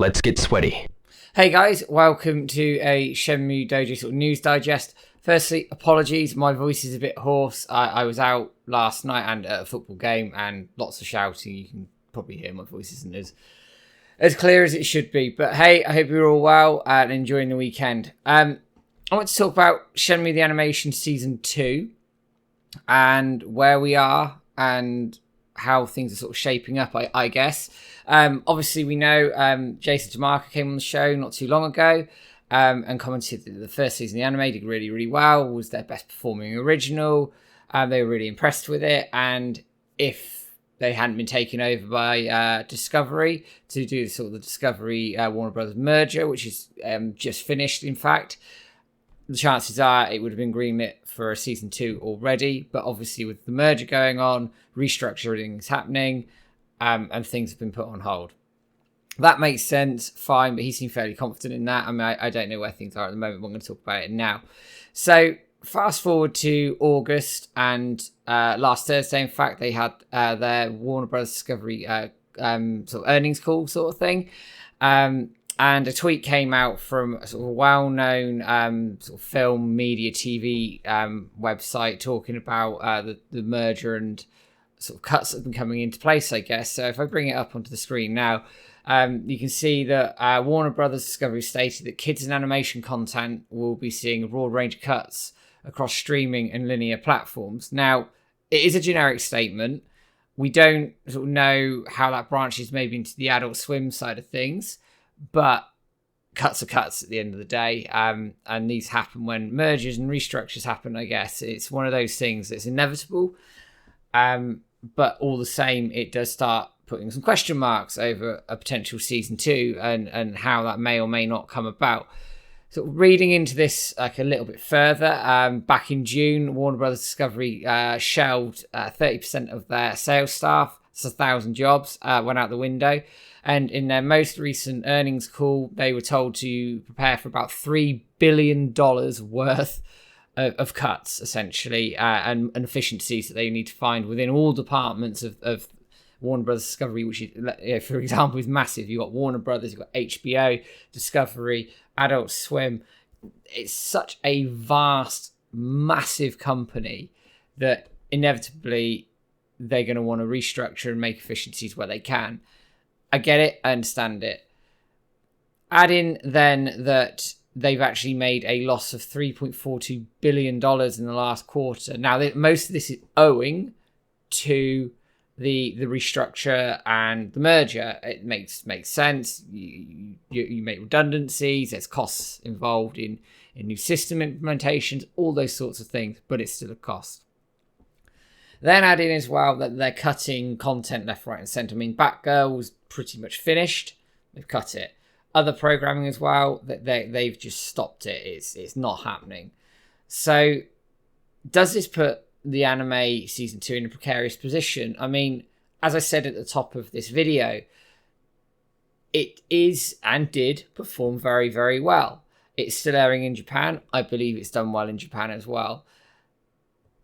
Let's get sweaty. Hey guys, welcome to a Shenmue Dojo sort of news digest. Firstly, apologies, my voice is a bit hoarse. I was out last night and at a football game and lots of shouting. You can probably hear my voice isn't as clear as it should be. But hey, I hope you're all well and enjoying the weekend. I want to talk about Shenmue The Animation Season 2 and where we are and how things are sort of shaping up, I guess. Obviously, we know Jason DeMarco came on the show not too long ago and commented that the first season of the anime did really, really well, was their best performing original. They were really impressed with it. And if they hadn't been taken over by Discovery to do sort of the Discovery Warner Brothers merger, which is just finished, in fact, the chances are it would have been greenlit for a season 2 already. But obviously with the merger going on, restructuring is happening, and things have been put on hold. That makes sense, fine, but he seemed fairly confident in that. I mean, I don't know where things are at the moment, but I'm going to talk about it now. So fast forward to August, and last Thursday, in fact, they had their Warner Brothers Discovery sort of earnings call sort of thing. And a tweet came out from a sort of well-known sort of film, media, TV website talking about the merger and sort of cuts that have been coming into place, I guess. So if I bring it up onto the screen now, you can see that Warner Brothers Discovery stated that kids and animation content will be seeing a broad range of cuts across streaming and linear platforms. Now, it is a generic statement. We don't sort of know how that branches maybe into the Adult Swim side of things. But cuts are cuts at the end of the day, and these happen when mergers and restructures happen, I guess. It's one of those things that's inevitable, but all the same, it does start putting some question marks over a potential season 2 and how that may or may not come about. So reading into this like a little bit further, back in June, Warner Brothers Discovery shelved 30% of their sales staff. It's 1,000 jobs went out the window. And in their most recent earnings call, they were told to prepare for about $3 billion worth of cuts, essentially, and efficiencies that they need to find within all departments of Warner Brothers Discovery, which, is, for example, is massive. You've got Warner Brothers, you've got HBO, Discovery, Adult Swim. It's such a vast, massive company that inevitably they're going to want to restructure and make efficiencies where they can. I get it. I understand it. Add in then that they've actually made a loss of $3.42 billion in the last quarter. Now, most of this is owing to the restructure and the merger. It makes sense. You make redundancies. There's costs involved in new system implementations, all those sorts of things, but it's still a cost. Then add in as well that they're cutting content left, right, and centre. I mean, Batgirl was pretty much finished. They've cut it. Other programming as well, they've just stopped it. It's not happening. So does this put the anime season 2 in a precarious position? I mean, as I said at the top of this video, it is and did perform very, very well. It's still airing in Japan. I believe it's done well in Japan as well.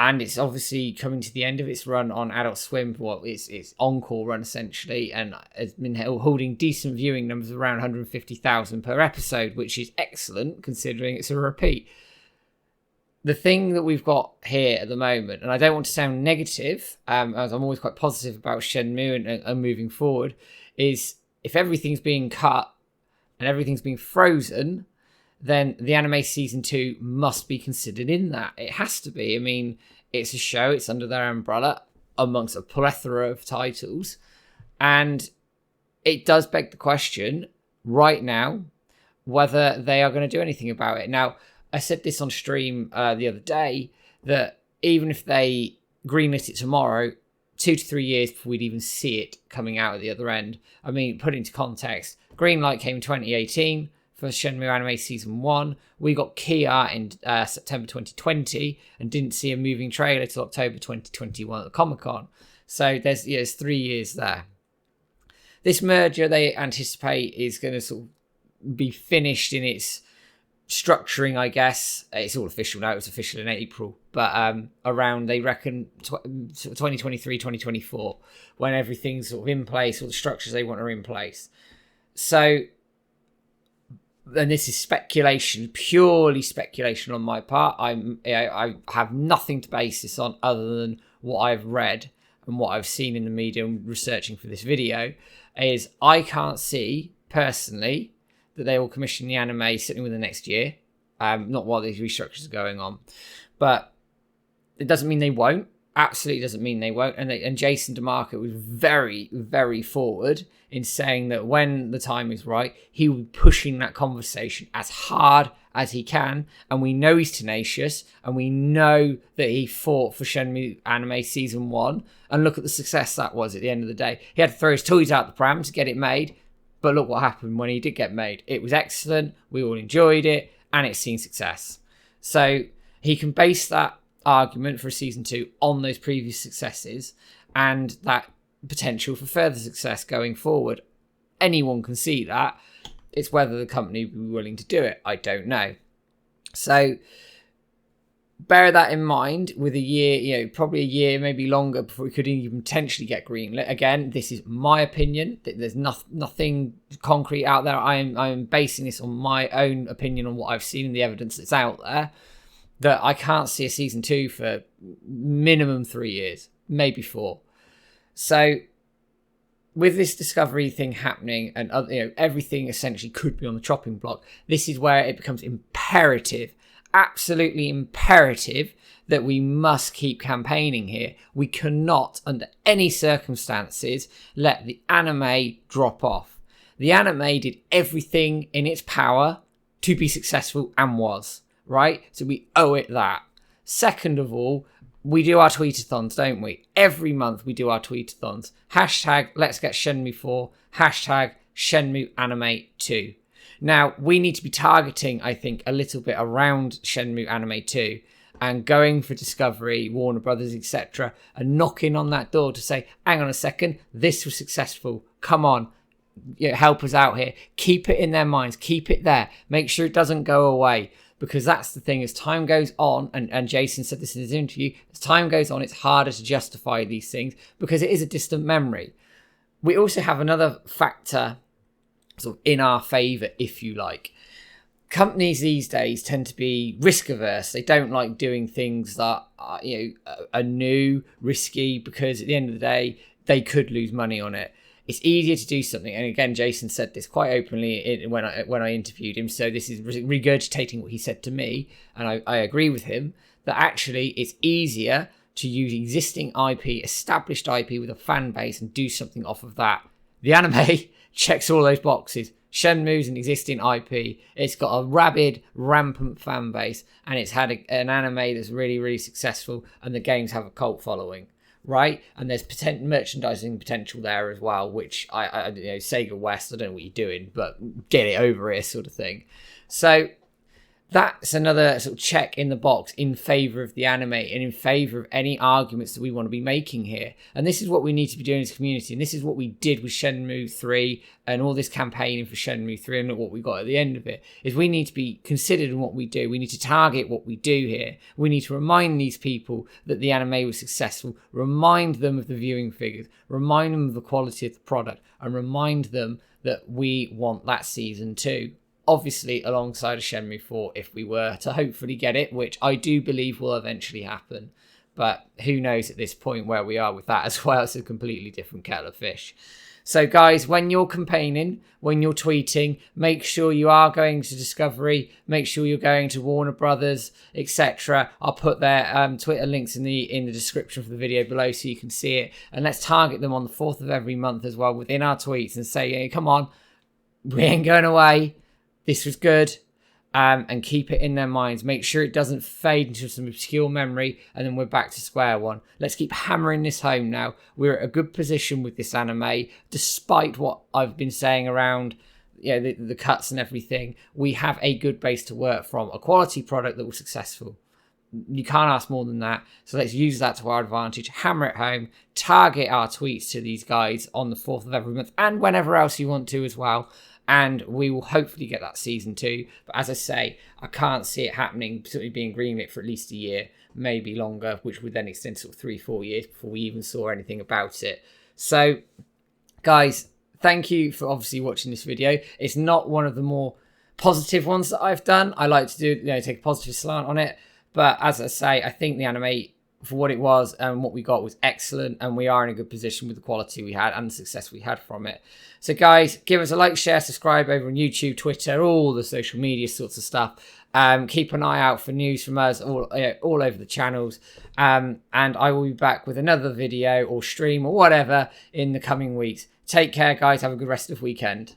And it's obviously coming to the end of its run on Adult Swim, its encore run essentially, and has been holding decent viewing numbers of around 150,000 per episode, which is excellent considering it's a repeat. The thing that we've got here at the moment, and I don't want to sound negative, as I'm always quite positive about Shenmue and moving forward, is if everything's being cut and everything's being frozen, then the anime season 2 must be considered in that. It has to be. I mean, it's a show. It's under their umbrella amongst a plethora of titles. And it does beg the question right now whether they are going to do anything about it. Now, I said this on stream the other day that even if they greenlit it tomorrow, 2 to 3 years before we'd even see it coming out at the other end. I mean, put into context, Greenlight came in 2018. For Shenmue Anime Season 1. We got Kia in September 2020 and didn't see a moving trailer till October 2021 at the Comic-Con. So there's 3 years there. This merger, they anticipate, is going to sort of be finished in its structuring, I guess. It's all official now. It was official in April. But around, they reckon, 2023, 2024, when everything's sort of in place, all the structures they want are in place. So and this is speculation, purely speculation on my part. I have nothing to base this on other than what I've read and what I've seen in the media and researching for this video. Is I can't see personally that they will commission the anime certainly within the next year. Not while these restructures are going on, but it doesn't mean they won't. Absolutely doesn't mean they won't. And Jason DeMarco was very, very forward in saying that when the time is right, he will be pushing that conversation as hard as he can. And we know he's tenacious, and we know that he fought for Shenmue Anime Season 1. And look at the success that was at the end of the day. He had to throw his toys out the pram to get it made. But look what happened when he did get made. It was excellent. We all enjoyed it, and it's seen success. So he can base that argument for Season 2 on those previous successes and that potential for further success going forward. Anyone can see that. It's whether the company will be willing to do it. I don't know. So bear that in mind with a year, probably a year, maybe longer before we could even potentially get greenlit. Again, this is my opinion. There's nothing concrete out there. I'm basing this on my own opinion on what I've seen and the evidence that's out there. That I can't see a Season 2 for minimum 3 years, maybe 4. So with this Discovery thing happening and everything essentially could be on the chopping block, this is where it becomes imperative, absolutely imperative, that we must keep campaigning here. We cannot, under any circumstances, let the anime drop off. The anime did everything in its power to be successful and was. Right? So we owe it that. Second of all, we do our tweetathons, don't we? Every month we do our tweetathons. Hashtag let's get Shenmue 4. Hashtag Shenmue Anime 2. Now, we need to be targeting, I think, a little bit around Shenmue Anime 2 and going for Discovery, Warner Brothers, etc. and knocking on that door to say, hang on a second, this was successful. Come on. Help us out here. Keep it in their minds. Keep it there. Make sure it doesn't go away. Because that's the thing, as time goes on, and Jason said this in his interview, as time goes on, it's harder to justify these things because it is a distant memory. We also have another factor sort of in our favour, if you like. Companies these days tend to be risk averse. They don't like doing things that are new, risky, because at the end of the day, they could lose money on it. It's easier to do something, and again, Jason said this quite openly when I interviewed him, so this is regurgitating what he said to me, and I agree with him, that actually it's easier to use existing IP, established IP with a fan base and do something off of that. The anime checks all those boxes. Shenmue's an existing IP. It's got a rabid, rampant fan base, and it's had an anime that's really, really successful, and the games have a cult following. Right, and there's merchandising potential there as well, which I Sega West, I don't know what you're doing, but get it over here, sort of thing. So that's another sort of check in the box in favour of the anime and in favour of any arguments that we want to be making here. And this is what we need to be doing as a community. And this is what we did with Shenmue 3 and all this campaigning for Shenmue 3 and look what we got at the end of it, is we need to be considered in what we do. We need to target what we do here. We need to remind these people that the anime was successful, remind them of the viewing figures, remind them of the quality of the product, and remind them that we want that Season 2. Obviously, alongside a Shenmue 4, if we were to hopefully get it, which I do believe will eventually happen. But who knows at this point where we are with that as well. It's a completely different kettle of fish. So, guys, when you're campaigning, when you're tweeting, make sure you are going to Discovery. Make sure you're going to Warner Brothers, etc. I'll put their Twitter links in the description for the video below so you can see it. And let's target them on the 4th of every month as well within our tweets and say, hey, come on, we ain't going away. This was good, and keep it in their minds. Make sure it doesn't fade into some obscure memory, and then we're back to square one. Let's keep hammering this home now. We're at a good position with this anime, despite what I've been saying around the cuts and everything. We have a good base to work from, a quality product that was successful. You can't ask more than that. So let's use that to our advantage, hammer it home, target our tweets to these guys on the 4th of every month, and whenever else you want to as well. And we will hopefully get that Season 2. But as I say, I can't see it happening, certainly being greenlit for at least a year, maybe longer, which would then extend sort of 3-4 years before we even saw anything about it. So, guys, thank you for obviously watching this video. It's not one of the more positive ones that I've done. I like to do, take a positive slant on it. But as I say, I think the anime, for what it was and what we got, was excellent, and we are in a good position with the quality we had and the success we had from it. So guys, give us a like, share, subscribe over on YouTube, Twitter, all the social media sorts of stuff. Keep an eye out for news from us all over the channels, and I will be back with another video or stream or whatever in the coming weeks. Take care, guys. Have a good rest of the weekend.